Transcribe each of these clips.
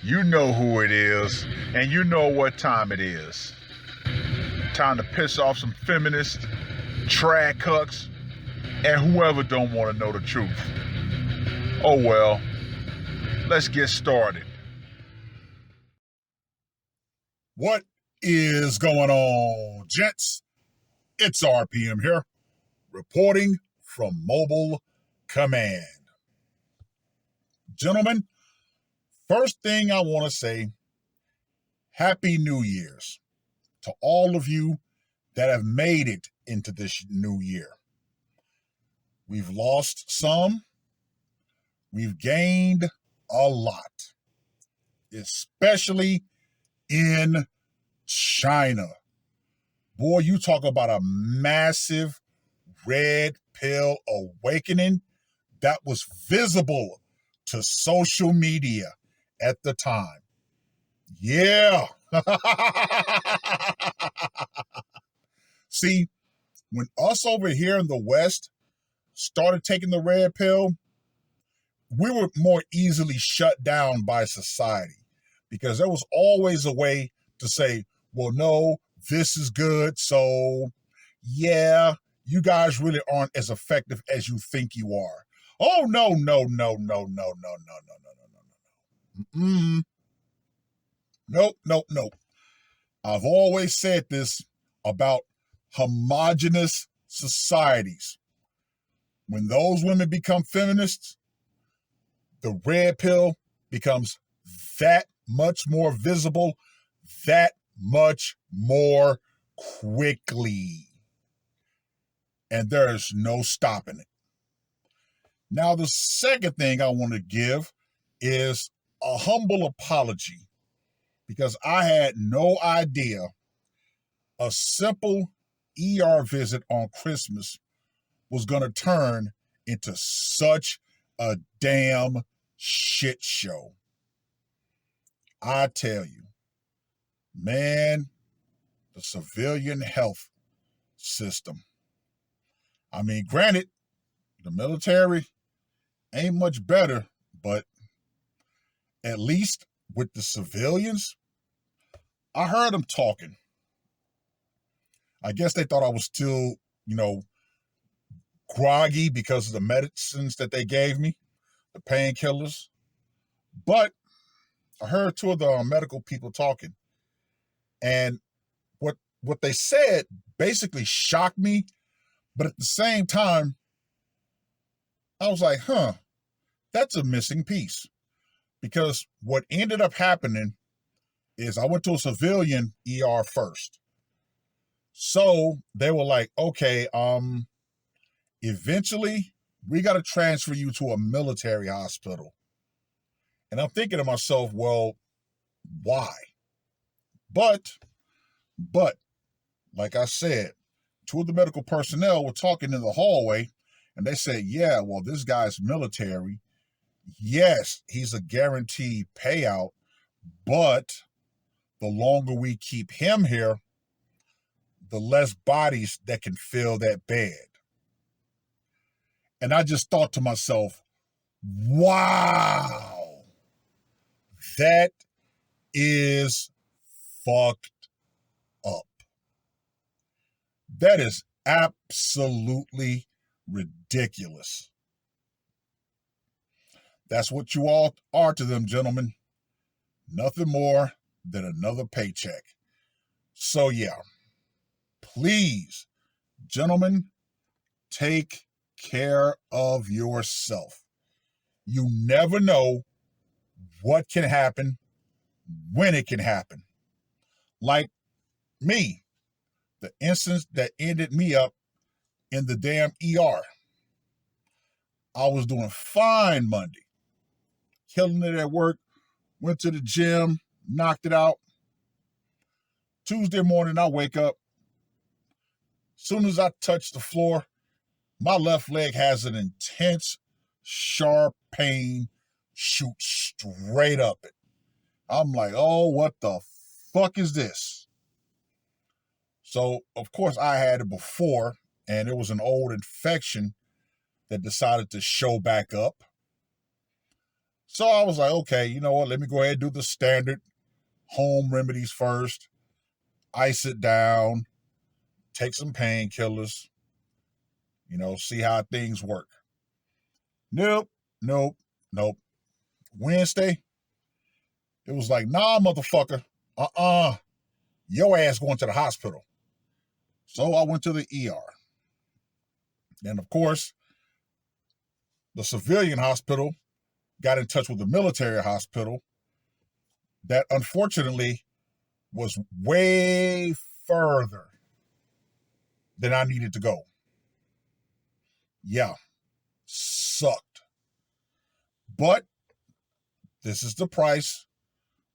You know who it is, and you know what time it is. Time to piss off some feminists, trad cucks, and whoever don't want to know the truth. Oh well, let's get started. What is going on, gents? It's R.P.M here, reporting from Mobile Command. Gentlemen, first thing I want to say, Happy New Year's to all of you that have made it into this new year. We've lost some, we've gained a lot, especially in China. Boy, you talk about a massive red pill awakening that was visible to social media at the time. Yeah. See, when us over here in the West started taking the red pill, we were more easily shut down by society because there was always a way to say, well, no, this is good. So, yeah, you guys really aren't as effective as you think you are. Oh, no, no, no, no, no, no, no, no, no, no, no, no. Nope, nope, nope. I've always said this about homogenous societies. When those women become feminists, the red pill becomes that much more visible, that much more quickly. And there is no stopping it. Now, the second thing I want to give is a humble apology because I had no idea a simple ER visit on Christmas was going to turn into such a damn shit show. I tell you, man, the civilian health system. I mean, granted, the military ain't much better, but at least with the civilians, I heard them talking. I guess they thought I was still, groggy because of the medicines that they gave me, the painkillers. But I heard two of the medical people talking, and what they said basically shocked me, but at the same time, I was like, that's a missing piece. Because what ended up happening is I went to a civilian ER first. So they were like, okay, eventually we got to transfer you to a military hospital. And I'm thinking to myself, well, why? But, like I said, two of the medical personnel were talking in the hallway and they said, yeah, well, this guy's military. Yes, he's a guaranteed payout, but the longer we keep him here, the less bodies that can fill that bed. And I just thought to myself, wow, that is fucked up. That is absolutely ridiculous. That's what you all are to them, gentlemen. Nothing more than another paycheck. So, yeah, please, gentlemen, take care of yourself. You never know what can happen, when it can happen. Like me, the instance that ended me up in the damn ER. I was doing fine Monday, killing it at work, went to the gym, knocked it out. Tuesday morning, I wake up. Soon as I touch the floor, my left leg has an intense, sharp pain shoot straight up it. I'm like, oh, what the fuck is this? So, of course, I had it before, and it was an old infection that decided to show back up. So I was like, okay, you know what? Let me go ahead and do the standard home remedies first. Ice it down, take some painkillers, see how things work. Nope, nope, nope. Wednesday, it was like, nah, motherfucker. Your ass going to the hospital. So I went to the ER. And of course, the civilian hospital got in touch with the military hospital that unfortunately was way further than I needed to go. Yeah, sucked. But this is the price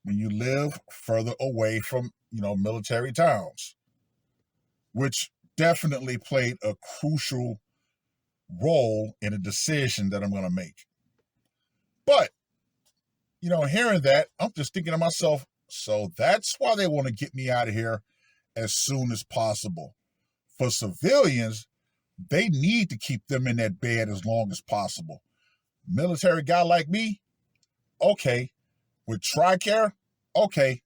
when you live further away from, military towns, which definitely played a crucial role in a decision that I'm going to make. But, hearing that, I'm just thinking to myself, so that's why they want to get me out of here as soon as possible. For civilians, they need to keep them in that bed as long as possible. Military guy like me, okay. With TRICARE, okay,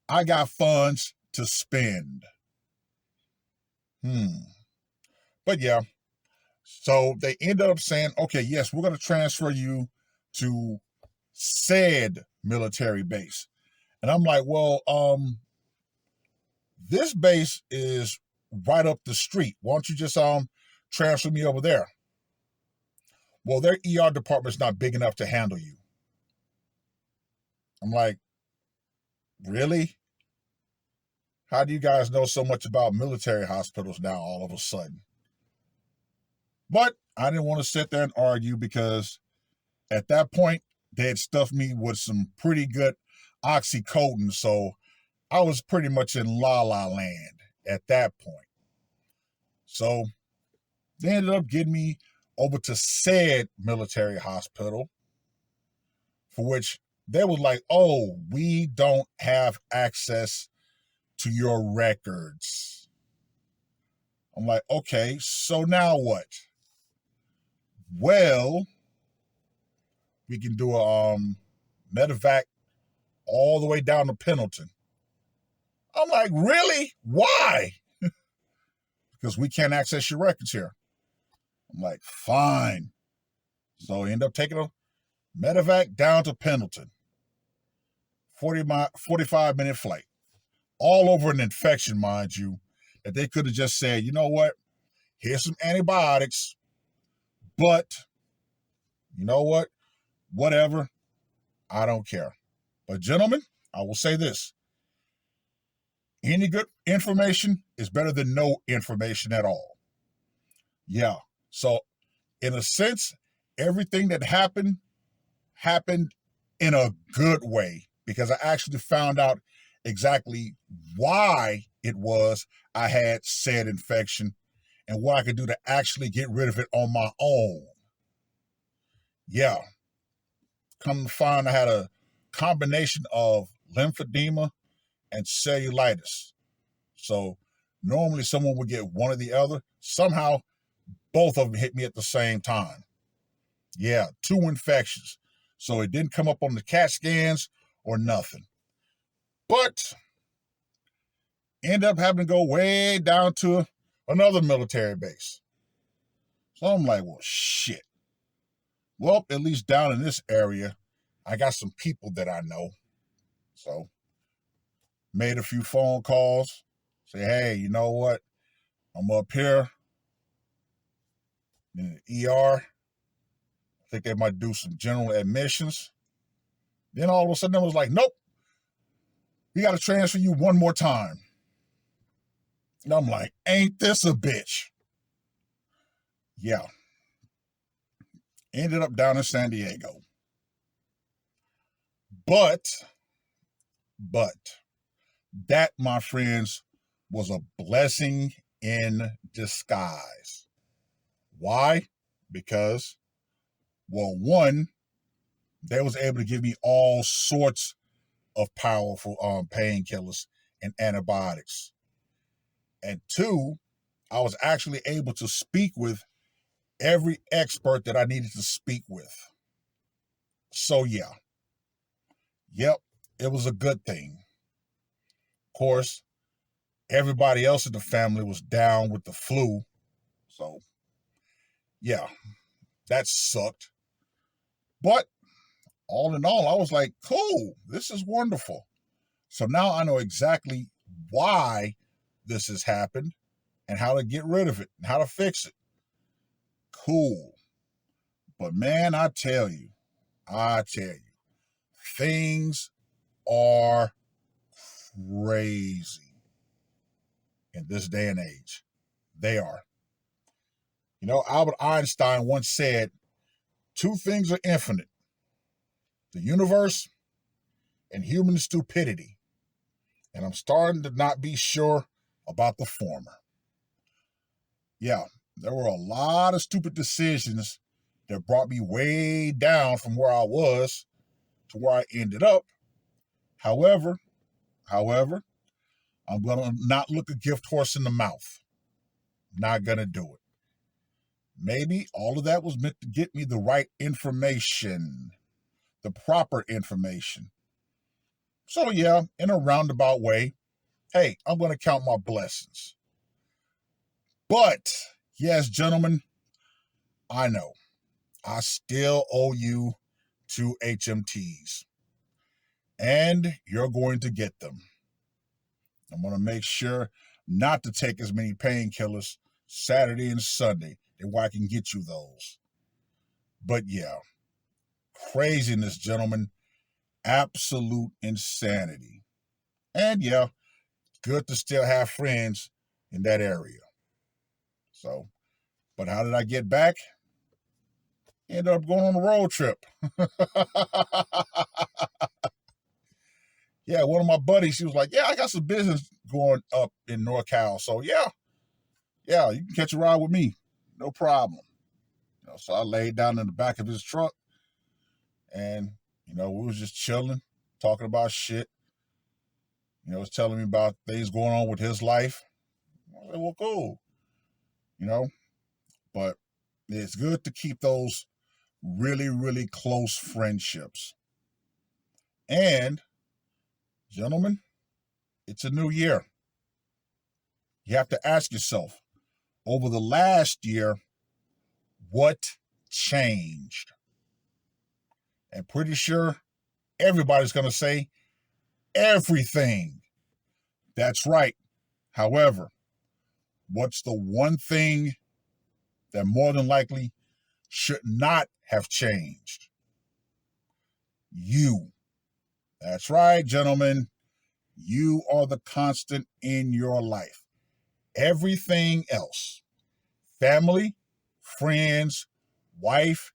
I got funds to spend. But yeah, so they ended up saying, okay, yes, we're going to transfer you to said military base. And I'm like, well, this base is right up the street. Why don't you just transfer me over there? Well, their ER department's not big enough to handle you. I'm like, really? How do you guys know so much about military hospitals now all of a sudden? But I didn't want to sit there and argue because at that point, they had stuffed me with some pretty good oxycodone. So I was pretty much in la la land at that point. So they ended up getting me over to said military hospital, for which they was like, oh, we don't have access to your records. I'm like, okay, so now what? Well, we can do a medevac all the way down to Pendleton. I'm like, really? Why? Because we can't access your records here. I'm like, fine. So I end up taking a medevac down to Pendleton. 45-minute flight. All over an infection, mind you, that they could have just said, you know what? Here's some antibiotics, but you know what? Whatever. I don't care. But gentlemen, I will say this. Any good information is better than no information at all. Yeah. So in a sense, everything that happened in a good way because I actually found out exactly why it was I had said infection and what I could do to actually get rid of it on my own. Yeah. Come to find I had a combination of lymphedema and cellulitis. So normally someone would get one or the other. Somehow both of them hit me at the same time. Yeah, 2 infections. So it didn't come up on the CAT scans or nothing. But end up having to go way down to another military base. So I'm like, well, shit. Well, at least down in this area, I got some people that I know. So made a few phone calls. Say, hey, you know what? I'm up here in the ER. I think they might do some general admissions. Then all of a sudden it was like, nope, we got to transfer you one more time. And I'm like, ain't this a bitch? Yeah. Ended up down in San Diego. But, that, my friends, was a blessing in disguise. Why? Because, well, one, they was able to give me all sorts of powerful painkillers and antibiotics. And two, I was actually able to speak with every expert that I needed to speak with. So yeah, yep, it was a good thing. Of course, everybody else in the family was down with the flu. So yeah, that sucked. But all in all, I was like, cool, this is wonderful. So now I know exactly why this has happened and how to get rid of it and how to fix it. Cool. But man, I tell you, things are crazy in this day and age. They are. You know, Albert Einstein once said, two things are infinite: the universe and human stupidity. And I'm starting to not be sure about the former. Yeah, there were a lot of stupid decisions that brought me way down from where I was to where I ended up. However, however, I'm going to not look a gift horse in the mouth. Not going to do it. Maybe all of that was meant to get me the right information, the proper information. So yeah, in a roundabout way, hey, I'm going to count my blessings. But, yes, gentlemen, I know I still owe you 2 HMTs. And you're going to get them. I'm going to make sure not to take as many painkillers Saturday and Sunday and where I can get you those. But yeah, craziness, gentlemen. Absolute insanity. And yeah, good to still have friends in that area. So, but how did I get back? Ended up going on a road trip. Yeah, one of my buddies, she was like, yeah, I got some business going up in NorCal. So yeah, you can catch a ride with me. No problem. So I laid down in the back of his truck and, we was just chilling, talking about shit. Was telling me about things going on with his life. I was like, well, cool. But it's good to keep those really, really close friendships. And, gentlemen, it's a new year. You have to ask yourself, over the last year, what changed? And pretty sure everybody's going to say everything. That's right. However, what's the one thing that more than likely should not have changed? You. That's right, gentlemen. You are the constant in your life. Everything else, family, friends, wife,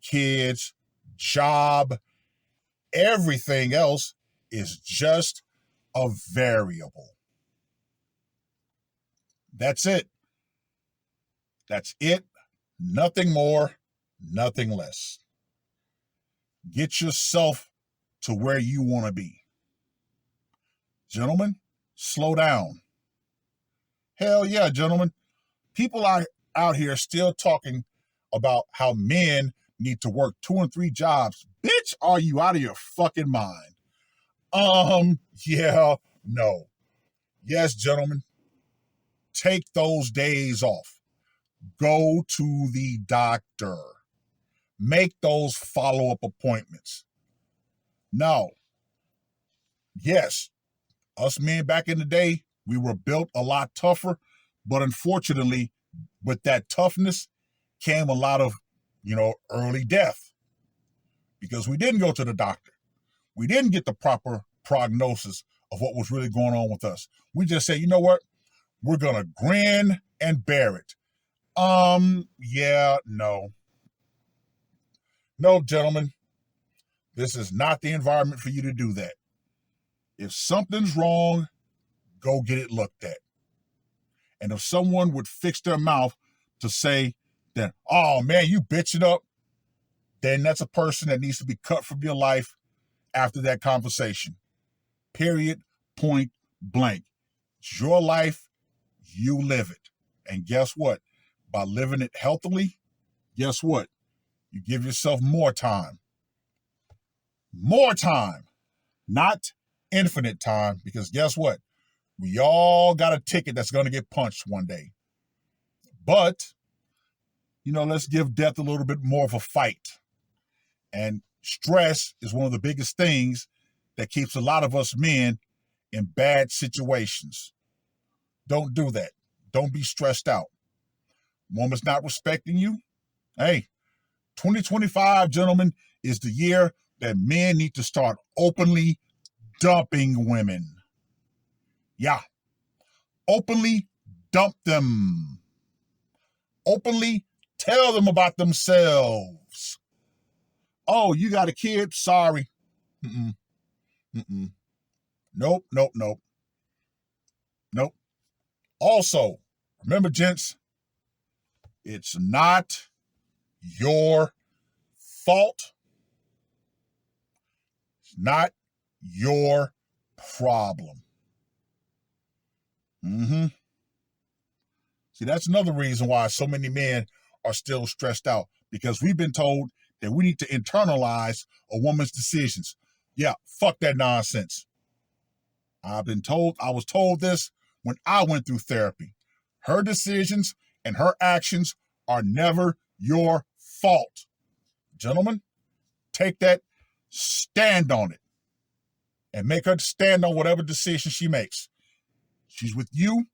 kids, job, everything else is just a variable. That's it. That's it. Nothing more, nothing less. Get yourself to where you want to be. Gentlemen, slow down. Hell yeah, gentlemen. People are out here still talking about how men need to work 2 and 3 jobs. Bitch, are you out of your fucking mind? Yeah, no. Yes, gentlemen. Take those days off. Go to the doctor. Make those follow-up appointments. Now, yes, us men back in the day, we were built a lot tougher, but unfortunately, with that toughness came a lot of, early death because we didn't go to the doctor. We didn't get the proper prognosis of what was really going on with us. We just said, you know what? We're going to grin and bear it. Yeah, no. No, gentlemen, this is not the environment for you to do that. If something's wrong, go get it looked at. And if someone would fix their mouth to say that, oh man, you bitching up, then that's a person that needs to be cut from your life after that conversation. Period, point blank. It's your life, you live it. And guess what? By living it healthily, guess what? You give yourself more time. more time, not infinite time, because guess what? We all got a ticket that's going to get punched one day. But, let's give death a little bit more of a fight. And stress is one of the biggest things that keeps a lot of us men in bad situations. Don't do that. Don't be stressed out. Woman's not respecting you. Hey, 2025, gentlemen, is the year that men need to start openly dumping women. Yeah. Openly dump them. Openly tell them about themselves. Oh, you got a kid? Sorry. Mm-mm. Mm-mm. Nope. Also, remember, gents, it's not your fault. It's not your problem. See, that's another reason why so many men are still stressed out, because we've been told that we need to internalize a woman's decisions. Yeah, fuck that nonsense. I was told this when I went through therapy. Her decisions and her actions are never your fault. Gentlemen, take that, stand on it, and make her stand on whatever decision she makes. She's with you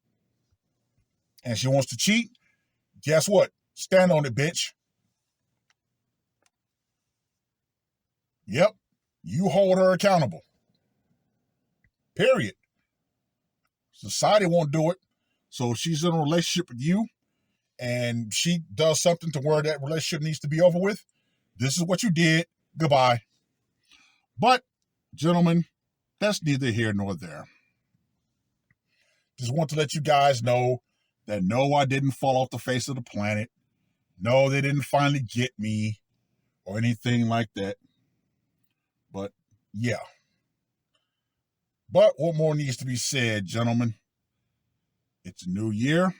and she wants to cheat. Guess what? Stand on it, bitch. Yep. You hold her accountable. Period. Society won't do it. So if she's in a relationship with you and she does something to where that relationship needs to be over with, this is what you did. Goodbye. But, gentlemen, that's neither here nor there. Just want to let you guys know that no, I didn't fall off the face of the planet. No, they didn't finally get me or anything like that. But, yeah. But what more needs to be said, gentlemen? It's a new year,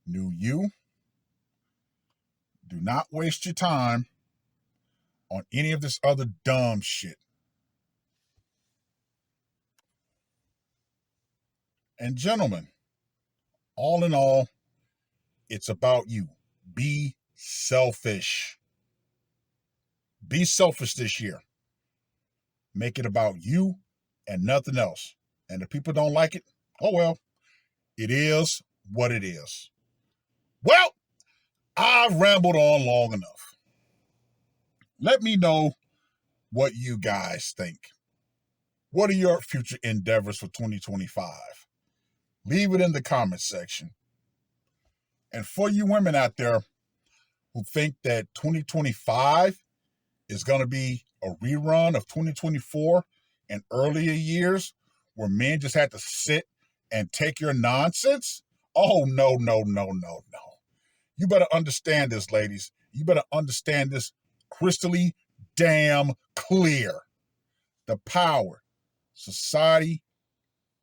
new you. Do not waste your time on any of this other dumb shit. And gentlemen, all in all, it's about you. Be selfish. Be selfish this year. Make it about you and nothing else. And if people don't like it, oh well, it is what it is. Well, I've rambled on long enough. Let me know what you guys think. What are your future endeavors for 2025? Leave it in the comments section. And for you women out there who think that 2025 is going to be a rerun of 2024 and earlier years where men just had to sit and take your nonsense, oh, no. You better understand this, ladies. You better understand this crystally damn clear. The power society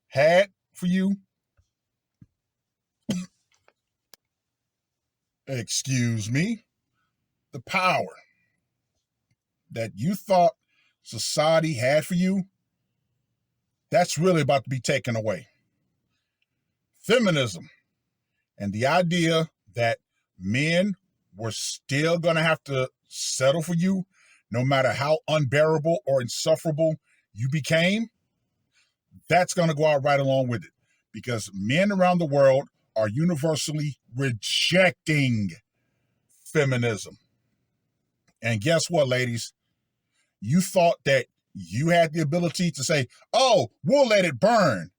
had for you, excuse me, the power that you thought society had for you, that's really about to be taken away. Feminism and the idea that men were still going to have to settle for you no matter how unbearable or insufferable you became, that's going to go out right along with it, because men around the world are universally rejecting feminism. And guess what, ladies? You thought that you had the ability to say, oh, we'll let it burn.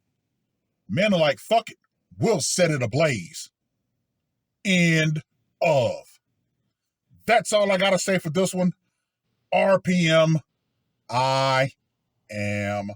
Men are like, fuck it, we'll set it ablaze. End of. That's all I got to say for this one. R.P.M. I am